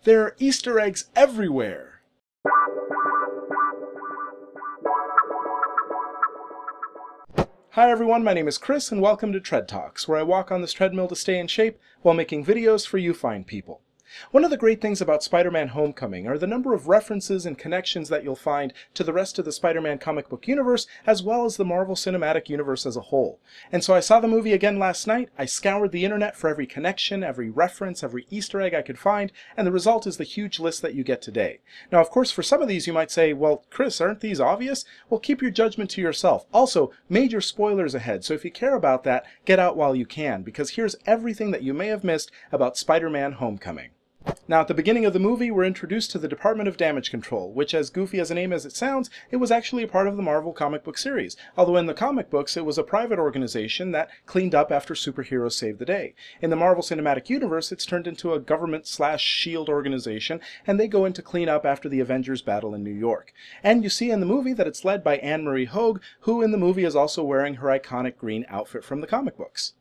There are Easter eggs everywhere! Hi everyone, my name is Chris and welcome to Tread Talks, where I walk on this treadmill to stay in shape while making videos for you fine people. One of the great things about Spider-Man Homecoming are the number of references and connections that you'll find to the rest of the Spider-Man comic book universe, as well as the Marvel Cinematic Universe as a whole. And so I saw the movie again last night, I scoured the internet for every connection, every reference, every Easter egg I could find, and the result is the huge list that you get today. Now of course for some of these you might say, well Chris, aren't these obvious? Well, keep your judgment to yourself. Also, major spoilers ahead, so if you care about that, get out while you can, because here's everything that you may have missed about Spider-Man Homecoming. Now at the beginning of the movie we're introduced to the Department of Damage Control, which as goofy as a name as it sounds, it was actually a part of the Marvel comic book series. Although in the comic books it was a private organization that cleaned up after superheroes saved the day. In the Marvel Cinematic Universe it's turned into a government/SHIELD organization, and they go in to clean up after the Avengers battle in New York. And you see in the movie that it's led by Anne-Marie Hogue, who in the movie is also wearing her iconic green outfit from the comic books.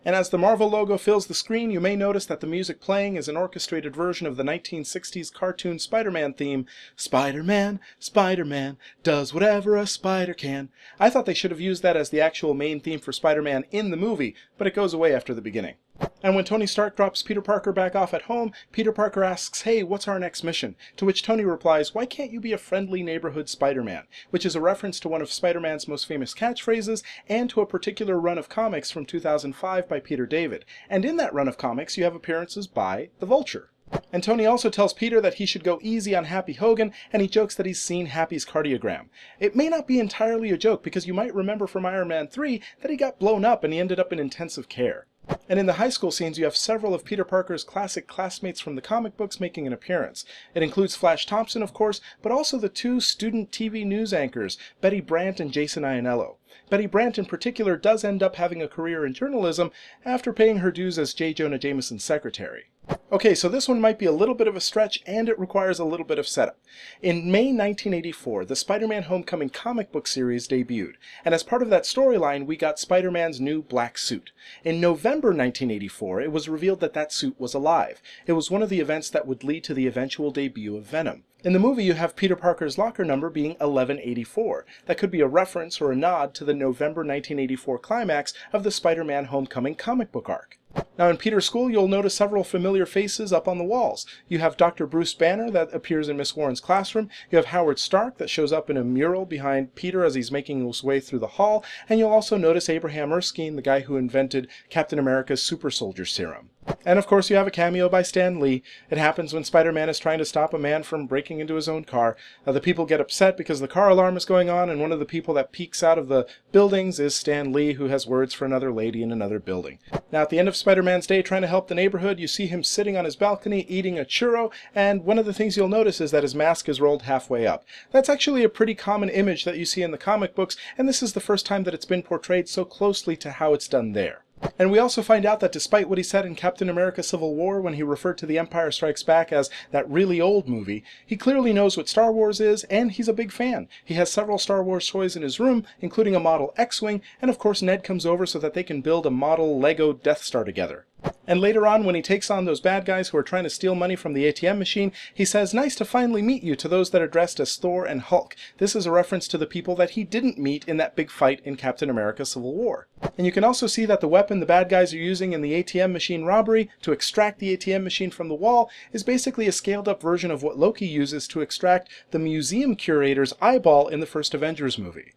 And as the Marvel logo fills the screen, you may notice that the music playing is an orchestrated version of the 1960s cartoon Spider-Man theme, Spider-Man, Spider-Man, does whatever a spider can. I thought they should have used that as the actual main theme for Spider-Man in the movie, but it goes away after the beginning. And when Tony Stark drops Peter Parker back off at home, Peter Parker asks, hey, what's our next mission? To which Tony replies, why can't you be a friendly neighborhood Spider-Man? Which is a reference to one of Spider-Man's most famous catchphrases, and to a particular run of comics from 2005 by Peter David. And in that run of comics, you have appearances by the Vulture. And Tony also tells Peter that he should go easy on Happy Hogan, and he jokes that he's seen Happy's cardiogram. It may not be entirely a joke, because you might remember from Iron Man 3 that he got blown up and he ended up in intensive care. And in the high school scenes you have several of Peter Parker's classic classmates from the comic books making an appearance. It includes Flash Thompson, of course, but also the two student TV news anchors, Betty Brant and Jason Iannello. Betty Brant in particular does end up having a career in journalism after paying her dues as J. Jonah Jameson's secretary. Okay, so this one might be a little bit of a stretch, and it requires a little bit of setup. In May 1984, the Spider-Man Homecoming comic book series debuted, and as part of that storyline, we got Spider-Man's new black suit. In November 1984, it was revealed that that suit was alive. It was one of the events that would lead to the eventual debut of Venom. In the movie, you have Peter Parker's locker number being 1184. That could be a reference or a nod to the November 1984 climax of the Spider-Man Homecoming comic book arc. Now in Peter's school you'll notice several familiar faces up on the walls. You have Dr. Bruce Banner that appears in Miss Warren's classroom, you have Howard Stark that shows up in a mural behind Peter as he's making his way through the hall, and you'll also notice Abraham Erskine, the guy who invented Captain America's super soldier serum. And of course you have a cameo by Stan Lee. It happens when Spider-Man is trying to stop a man from breaking into his own car. The people get upset because the car alarm is going on, and one of the people that peeks out of the buildings is Stan Lee, who has words for another lady in another building. Now at the end of Spider-Man's day trying to help the neighborhood, you see him sitting on his balcony eating a churro, and one of the things you'll notice is that his mask is rolled halfway up. That's actually a pretty common image that you see in the comic books, and this is the first time that it's been portrayed so closely to how it's done there. And we also find out that despite what he said in Captain America Civil War when he referred to The Empire Strikes Back as that really old movie, he clearly knows what Star Wars is, and he's a big fan. He has several Star Wars toys in his room, including a model X-Wing, and of course Ned comes over so that they can build a model Lego Death Star together. And later on, when he takes on those bad guys who are trying to steal money from the ATM machine, he says, nice to finally meet you, to those that are dressed as Thor and Hulk. This is a reference to the people that he didn't meet in that big fight in Captain America Civil War. And you can also see that the weapon the bad guys are using in the ATM machine robbery to extract the ATM machine from the wall is basically a scaled up version of what Loki uses to extract the museum curator's eyeball in the first Avengers movie.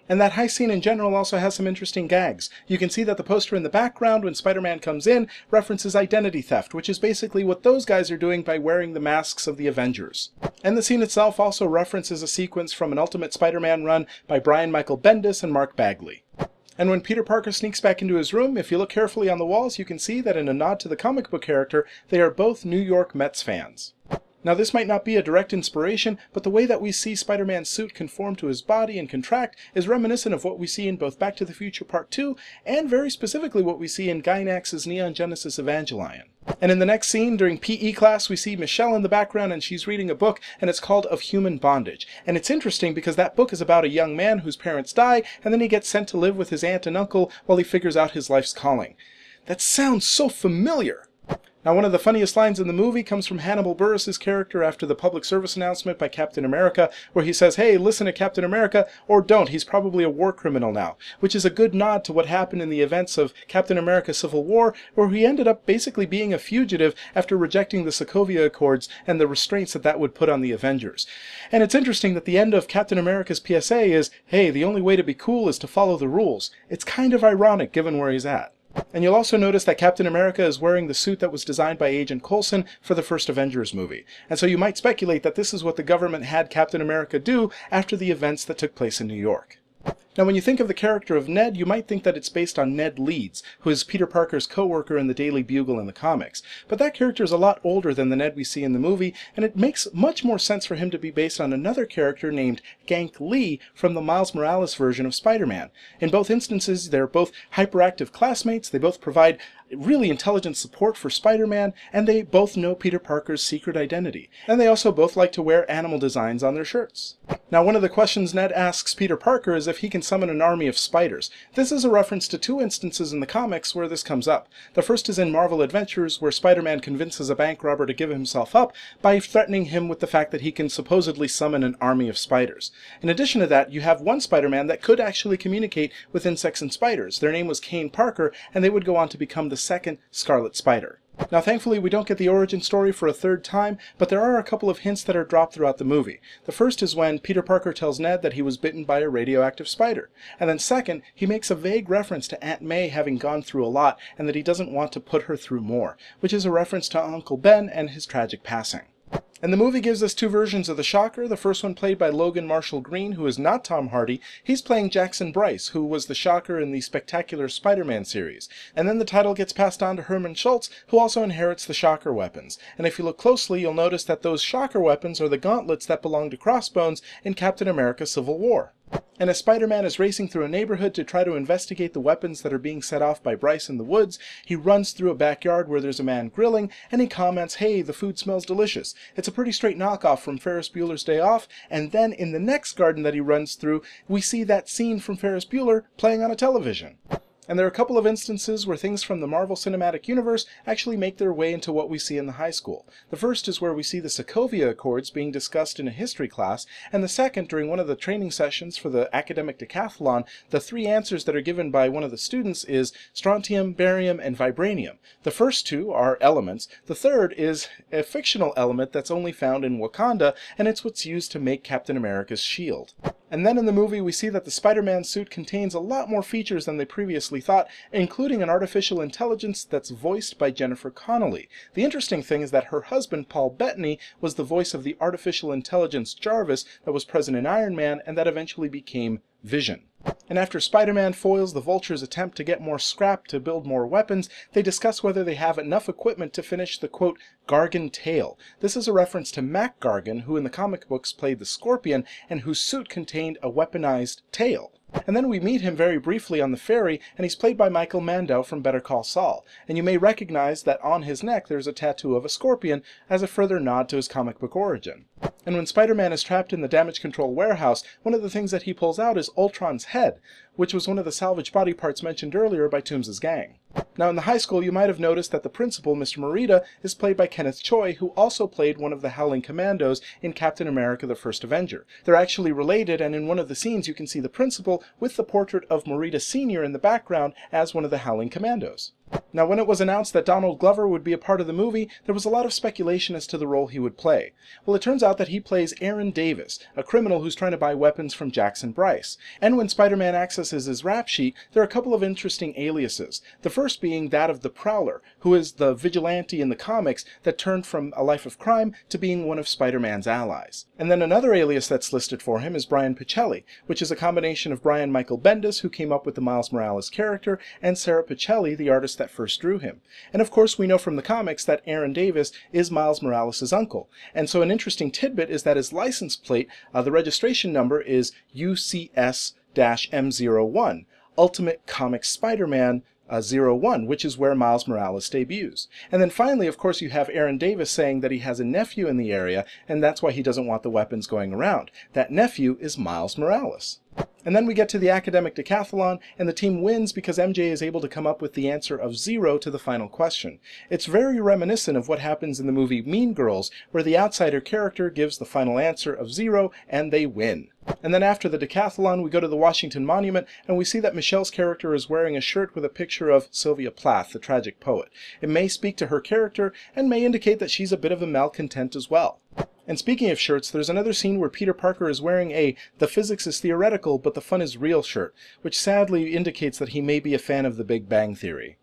And that heist scene in general also has some interesting gags. You can see that the poster in the background when Spider-Man comes in references identity theft, which is basically what those guys are doing by wearing the masks of the Avengers. And the scene itself also references a sequence from an Ultimate Spider-Man run by Brian Michael Bendis and Mark Bagley. And when Peter Parker sneaks back into his room, if you look carefully on the walls, you can see that in a nod to the comic book character, they are both New York Mets fans. Now this might not be a direct inspiration, but the way that we see Spider-Man's suit conform to his body and contract is reminiscent of what we see in both Back to the Future Part 2 and very specifically what we see in Gainax's Neon Genesis Evangelion. And in the next scene, during PE class, we see Michelle in the background and she's reading a book and it's called Of Human Bondage. And it's interesting because that book is about a young man whose parents die and then he gets sent to live with his aunt and uncle while he figures out his life's calling. That sounds so familiar! Now, one of the funniest lines in the movie comes from Hannibal Buress' character after the public service announcement by Captain America, where he says, "Hey, listen to Captain America, or don't, he's probably a war criminal now," which is a good nod to what happened in the events of Captain America Civil War, where he ended up basically being a fugitive after rejecting the Sokovia Accords and the restraints that would put on the Avengers. And it's interesting that the end of Captain America's PSA is, "Hey, the only way to be cool is to follow the rules." It's kind of ironic given where he's at. And you'll also notice that Captain America is wearing the suit that was designed by Agent Coulson for the first Avengers movie. And so you might speculate that this is what the government had Captain America do after the events that took place in New York. Now, when you think of the character of Ned, you might think that it's based on Ned Leeds, who is Peter Parker's co-worker in the Daily Bugle in the comics. But that character is a lot older than the Ned we see in the movie, and it makes much more sense for him to be based on another character named Gank Lee from the Miles Morales version of Spider-Man. In both instances, they're both hyperactive classmates, they both provide really intelligent support for Spider-Man, and they both know Peter Parker's secret identity. And they also both like to wear animal designs on their shirts. Now, one of the questions Ned asks Peter Parker is if he can summon an army of spiders. This is a reference to two instances in the comics where this comes up. The first is in Marvel Adventures, where Spider-Man convinces a bank robber to give himself up by threatening him with the fact that he can supposedly summon an army of spiders. In addition to that, you have one Spider-Man that could actually communicate with insects and spiders. Their name was Kane Parker, and they would go on to become the second Scarlet Spider. Now, thankfully, we don't get the origin story for a third time, but there are a couple of hints that are dropped throughout the movie. The first is when Peter Parker tells Ned that he was bitten by a radioactive spider. And then second, he makes a vague reference to Aunt May having gone through a lot and that he doesn't want to put her through more, which is a reference to Uncle Ben and his tragic passing. And the movie gives us two versions of the Shocker, the first one played by Logan Marshall Green, who is not Tom Hardy. He's playing Jackson Bryce, who was the Shocker in the Spectacular Spider-Man series. And then the title gets passed on to Herman Schultz, who also inherits the Shocker weapons. And if you look closely, you'll notice that those Shocker weapons are the gauntlets that belong to Crossbones in Captain America Civil War. And as Spider-Man is racing through a neighborhood to try to investigate the weapons that are being set off by Bryce in the woods, he runs through a backyard where there's a man grilling, and he comments, "Hey, the food smells delicious." It's a pretty straight knockoff from Ferris Bueller's Day Off, and then in the next garden that he runs through, we see that scene from Ferris Bueller playing on a television. And there are a couple of instances where things from the Marvel Cinematic Universe actually make their way into what we see in the high school. The first is where we see the Sokovia Accords being discussed in a history class, and the second, during one of the training sessions for the academic decathlon, the three answers that are given by one of the students is strontium, barium, and vibranium. The first two are elements. The third is a fictional element that's only found in Wakanda, and it's what's used to make Captain America's shield. And then in the movie we see that the Spider-Man suit contains a lot more features than they previously thought, including an artificial intelligence that's voiced by Jennifer Connelly. The interesting thing is that her husband, Paul Bettany, was the voice of the artificial intelligence Jarvis that was present in Iron Man and that eventually became Vision. And after Spider-Man foils the Vulture's attempt to get more scrap to build more weapons, they discuss whether they have enough equipment to finish the, quote, Gargan tail. This is a reference to Mac Gargan, who in the comic books played the Scorpion, and whose suit contained a weaponized tail. And then we meet him very briefly on the ferry, and he's played by Mando from Better Call Saul. And you may recognize that on his neck there's a tattoo of a scorpion as a further nod to his comic book origin. And when Spider-Man is trapped in the damage control warehouse, one of the things that he pulls out is Ultron's head, which was one of the salvage body parts mentioned earlier by Toombs' gang. Now in the high school you might have noticed that the principal, Mr. Morita, is played by Kenneth Choi, who also played one of the Howling Commandos in Captain America the First Avenger. They're actually related, and in one of the scenes you can see the principal with the portrait of Morita Sr. in the background as one of the Howling Commandos. Now when it was announced that Donald Glover would be a part of the movie, there was a lot of speculation as to the role he would play. Well, it turns out that he plays Aaron Davis, a criminal who's trying to buy weapons from Jackson Bryce. And when Spider-Man accesses his rap sheet, there are a couple of interesting aliases. The first being that of the Prowler, who is the vigilante in the comics that turned from a life of crime to being one of Spider-Man's allies. And then another alias that's listed for him is Brian Pichelli, which is a combination of Brian Michael Bendis, who came up with the Miles Morales character, and Sarah Pichelli, the artist that first drew him. And of course we know from the comics that Aaron Davis is Miles Morales' uncle. And so an interesting tidbit is that his license plate, the registration number is UCS-M01, Ultimate Comics Spider-Man 01, which is where Miles Morales debuts. And then finally, of course, you have Aaron Davis saying that he has a nephew in the area, and that's why he doesn't want the weapons going around. That nephew is Miles Morales. And then we get to the academic decathlon, and the team wins because MJ is able to come up with the answer of 0 to the final question. It's very reminiscent of what happens in the movie Mean Girls, where the outsider character gives the final answer of 0 and they win. And then after the decathlon, we go to the Washington Monument, and we see that Michelle's character is wearing a shirt with a picture of Sylvia Plath, the tragic poet. It may speak to her character, and may indicate that she's a bit of a malcontent as well. And speaking of shirts, there's another scene where Peter Parker is wearing a "the physics is theoretical, but the fun is real" shirt, which sadly indicates that he may be a fan of the Big Bang Theory.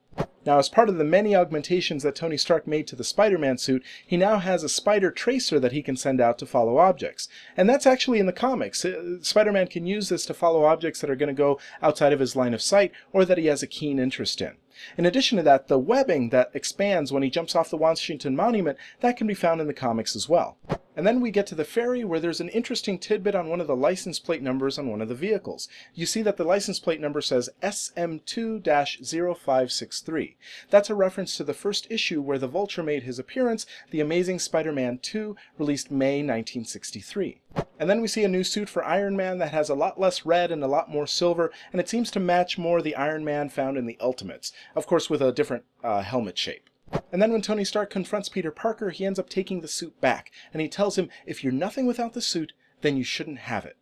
Now, as part of the many augmentations that Tony Stark made to the Spider-Man suit, he now has a spider tracer that he can send out to follow objects. And that's actually in the comics. Spider-Man can use this to follow objects that are going to go outside of his line of sight, or that he has a keen interest in. In addition to that, the webbing that expands when he jumps off the Washington Monument, that can be found in the comics as well. And then we get to the ferry, where there's an interesting tidbit on one of the license plate numbers on one of the vehicles. You see that the license plate number says SM2-0563. That's a reference to the first issue where the Vulture made his appearance, The Amazing Spider-Man 2, released May 1963. And then we see a new suit for Iron Man that has a lot less red and a lot more silver, and it seems to match more the Iron Man found in the Ultimates, of course with a different helmet shape. And then when Tony Stark confronts Peter Parker, he ends up taking the suit back, and he tells him, if you're nothing without the suit, then you shouldn't have it.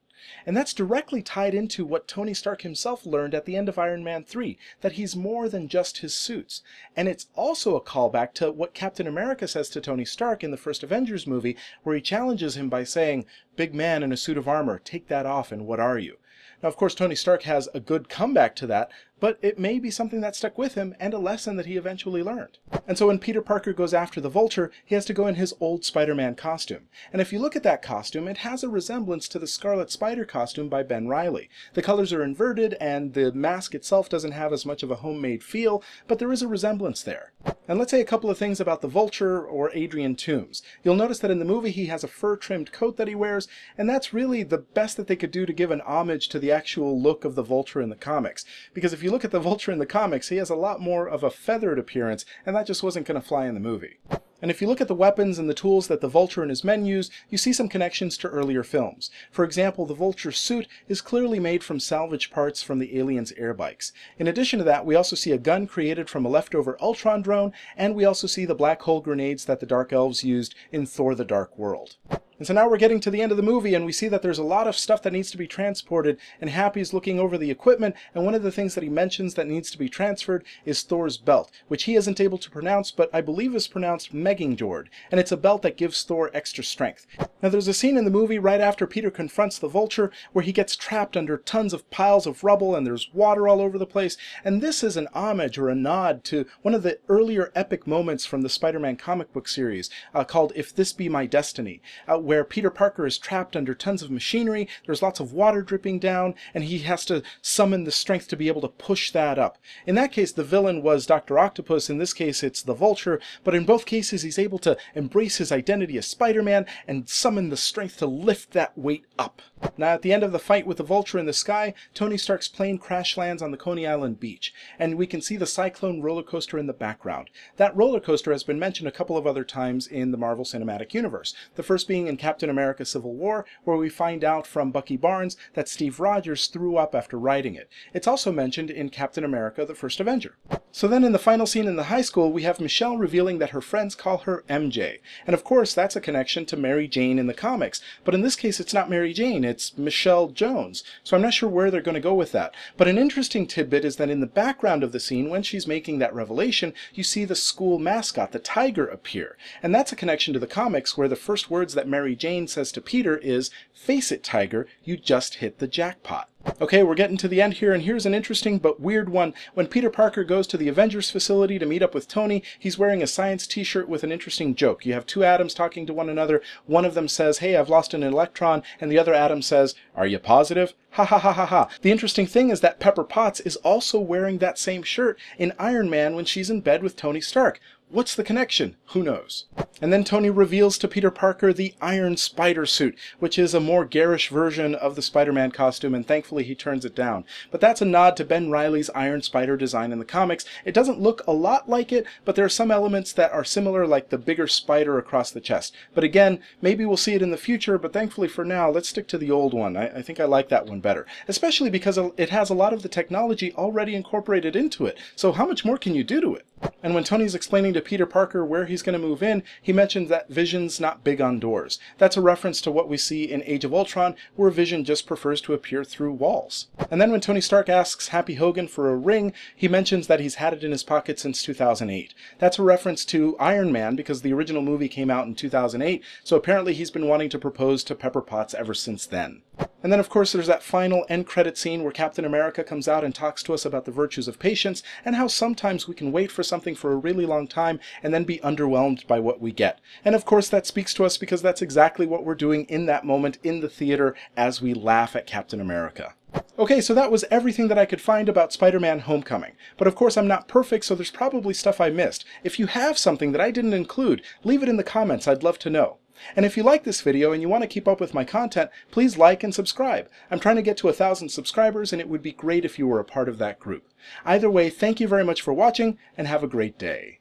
And that's directly tied into what Tony Stark himself learned at the end of Iron Man 3, that he's more than just his suits. And it's also a callback to what Captain America says to Tony Stark in the first Avengers movie, where he challenges him by saying, "Big man in a suit of armor, take that off and what are you?" Now, of course, Tony Stark has a good comeback to that, but it may be something that stuck with him and a lesson that he eventually learned. And so when Peter Parker goes after the Vulture, he has to go in his old Spider-Man costume. And if you look at that costume, it has a resemblance to the Scarlet Spider costume by Ben Reilly. The colors are inverted, and the mask itself doesn't have as much of a homemade feel, but there is a resemblance there. And let's say a couple of things about the Vulture, or Adrian Toomes. You'll notice that in the movie he has a fur-trimmed coat that he wears, and that's really the best that they could do to give an homage to the actual look of the Vulture in the comics. Because if you look at the Vulture in the comics, he has a lot more of a feathered appearance, and that just wasn't going to fly in the movie. And if you look at the weapons and the tools that the Vulture and his men use, you see some connections to earlier films. For example, the Vulture's suit is clearly made from salvage parts from the aliens' air bikes. In addition to that, we also see a gun created from a leftover Ultron drone, and we also see the black hole grenades that the Dark Elves used in Thor: The Dark World. And so now we're getting to the end of the movie, and we see that there's a lot of stuff that needs to be transported, and Happy's looking over the equipment, and one of the things that he mentions that needs to be transferred is Thor's belt, which he isn't able to pronounce, but I believe is pronounced Meggingjord, and it's a belt that gives Thor extra strength. Now there's a scene in the movie right after Peter confronts the Vulture where he gets trapped under tons of piles of rubble, and there's water all over the place, and this is an homage or a nod to one of the earlier epic moments from the Spider-Man comic book series called If This Be My Destiny, where Peter Parker is trapped under tons of machinery, there's lots of water dripping down, and he has to summon the strength to be able to push that up. In that case, the villain was Dr. Octopus. In this case, it's the Vulture, but in both cases, he's able to embrace his identity as Spider-Man and summon the strength to lift that weight up. Now, at the end of the fight with the Vulture in the sky, Tony Stark's plane crash lands on the Coney Island beach, and we can see the Cyclone roller coaster in the background. That roller coaster has been mentioned a couple of other times in the Marvel Cinematic Universe, the first being in Captain America Civil War, where we find out from Bucky Barnes that Steve Rogers threw up after riding it. It's also mentioned in Captain America the First Avenger. So then in the final scene in the high school, we have Michelle revealing that her friends call her MJ. And of course, that's a connection to Mary Jane in the comics. But in this case, it's not Mary Jane, it's Michelle Jones. So I'm not sure where they're going to go with that. But an interesting tidbit is that in the background of the scene, when she's making that revelation, you see the school mascot, the tiger, appear. And that's a connection to the comics, where the first words that Mary Jane says to Peter is, "Face it, Tiger, you just hit the jackpot." Okay, we're getting to the end here, and here's an interesting but weird one. When Peter Parker goes to the Avengers facility to meet up with Tony, he's wearing a science t-shirt with an interesting joke. You have two atoms talking to one another. One of them says, "Hey, I've lost an electron," and the other atom says, "Are you positive?" Ha ha ha ha ha. The interesting thing is that Pepper Potts is also wearing that same shirt in Iron Man when she's in bed with Tony Stark. What's the connection? Who knows? And then Tony reveals to Peter Parker the Iron Spider suit, which is a more garish version of the Spider-Man costume, and thankfully he turns it down. But that's a nod to Ben Reilly's Iron Spider design in the comics. It doesn't look a lot like it, but there are some elements that are similar, like the bigger spider across the chest. But again, maybe we'll see it in the future, but thankfully for now, let's stick to the old one. I think I like that one better, especially because it has a lot of the technology already incorporated into it. So how much more can you do to it? And when Tony's explaining to Peter Parker where he's going to move in, he mentions that Vision's not big on doors. That's a reference to what we see in Age of Ultron, where Vision just prefers to appear through walls. And then when Tony Stark asks Happy Hogan for a ring, he mentions that he's had it in his pocket since 2008. That's a reference to Iron Man, because the original movie came out in 2008, so apparently he's been wanting to propose to Pepper Potts ever since then. And then of course there's that final end credit scene where Captain America comes out and talks to us about the virtues of patience, and how sometimes we can wait for something for a really long time and then be underwhelmed by what we get. And of course that speaks to us because that's exactly what we're doing in that moment in the theater as we laugh at Captain America. Okay, so that was everything that I could find about Spider-Man Homecoming. But of course I'm not perfect, so there's probably stuff I missed. If you have something that I didn't include, leave it in the comments, I'd love to know. And if you like this video and you want to keep up with my content, please like and subscribe. I'm trying to get to 1,000 subscribers, and it would be great if you were a part of that group. Either way, thank you very much for watching, and have a great day.